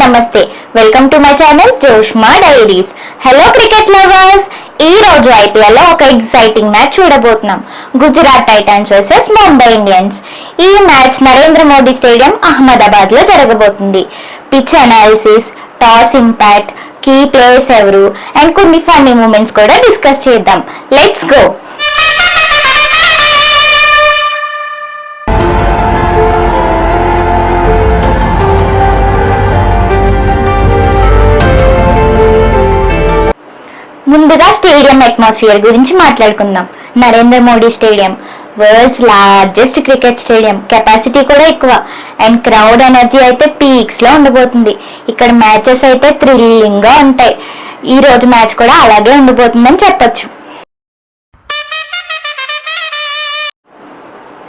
నమస్తే welcome to my channel Joshma diaries. Hello cricket lovers, ఈ రోజు ఐపీఎల్ లో ఒక ఎగ్జైటింగ్ మ్యాచ్ చూడబోతున్నాం. Gujarat Titans versus Mumbai Indians. ఈ మ్యాచ్ నరేంద్ర మోడీ స్టేడియం అహ్మదాబాద్ లో జరగబోతుంది. Pitch analysis, toss impact, key players ఎవరు అండ్ కొన్ని ఫన్నీ మూమెంట్స్ కూడా డిస్కస్ చేద్దాం. Let's go. ముందుగా స్టేడియం అట్మాస్ఫియర్ గురించి మాట్లాడుకుందాం. Narendra Modi stadium world's largest cricket stadium, capacity కూడా ఎక్కువ అండ్ క్రౌడ్ ఎనర్జీ అయితే పీక్స్ లో ఉండబోతుంది. ఇక్కడ మ్యాచెస్ అయితే థ్రిల్లింగ్ గా ఉంటాయి. ఈ రోజు మ్యాచ్ కూడా అలాగే ఉండబోతుందని చెప్పొచ్చు.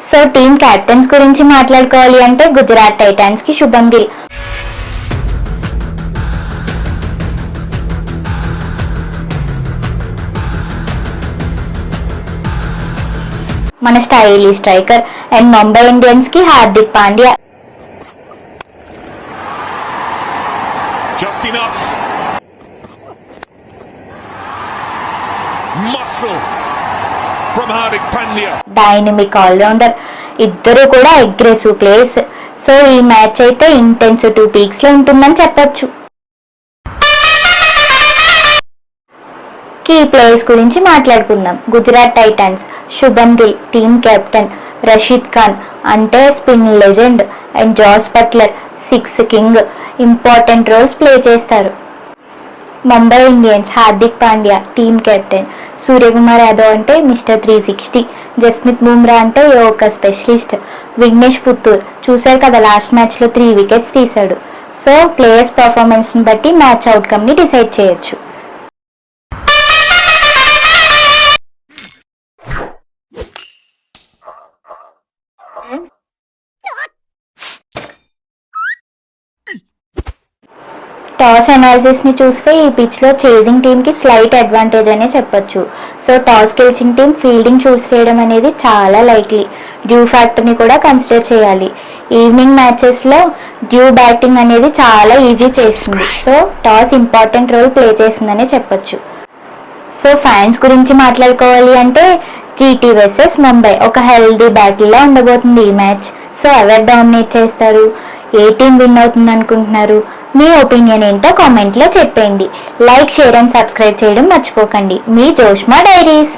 సో టీమ్ కెప్టెన్స్ గురించి మాట్లాడుకోవాలి అంటే గుజరాత్ టైటన్స్ కి శుభం గిల్, మన స్టైలీ స్ట్రైకర్, అండ్ ముంబై ఇండియన్స్ కి హార్దిక్ పాండ్యా. డైనమిక్ ఆల్రౌండర్, ఇద్దరు కూడా అగ్రెసివ్ ప్లేయర్స్. సో ఈ మ్యాచ్ అయితే ఇంటెన్సిటీ పీక్స్ లో ఉంటుందని చెప్పొచ్చు. కీ ప్లేయర్స్ గురించి మాట్లాడుకుందాం. Gujarat Titans Shubman Gill team captain, Rashid Khan అంటే spin legend and Jos Buttler six king important roles play చేస్తారు. Mumbai Indians Hardik Pandya team captain, Suryakumar Yadav అంటే మిస్టర్ 360, జస్మిత్ బుమ్రా అంటే ఒక స్పెషలిస్ట్, విఘ్నేష్ పుత్తూర్ చూశారు కదా లాస్ట్ మ్యాచ్ లో 3 వికెట్స్ తీశాడు. సో ప్లేయర్స్ పర్ఫార్మెన్స్ ని బట్టి మ్యాచ్ అవుట్కమ్ ని డిసైడ్ చేయొచ్చు. టాస్ అనాలిసిస్ ని చూస్తే ఈ పిచ్ లో చేజింగ్ టీమ్ కి స్లైట్ అడ్వాంటేజ్ అనే చెప్పొచ్చు. సో టాస్ గెలిచిన టీం ఫీల్డింగ్ చూస్ చేయడం అనేది చాలా లైక్లీ. డ్యూ ఫ్యాక్టర్ ని కూడా కన్సిడర్ చేయాలి. ఈవినింగ్ మ్యాచెస్ లో డ్యూ బ్యాటింగ్ అనేది చాలా ఈజీ చేస్తుంది. So toss important role play చేస్తుందనే చెప్పొచ్చు. సో ఫ్యాన్స్ గురించి మాట్లాడుకోవాలి అంటే జీటీ వర్సెస్ ముంబై ఒక హెల్దీ బ్యాటిల్ లా ఉండబోతుంది ఈ మ్యాచ్. సో ఎవరు డామినేట్ చేస్తారు, ఏ టీం విన్ అవుతుంది అనుకుంటున్నారు? మీ ఒపీనియన్ ఏంటో కామెంట్లో చెప్పండి. లైక్, షేర్ అండ్ సబ్స్క్రైబ్ చేయడం మర్చిపోకండి. మీ జోష్మా డైరీస్.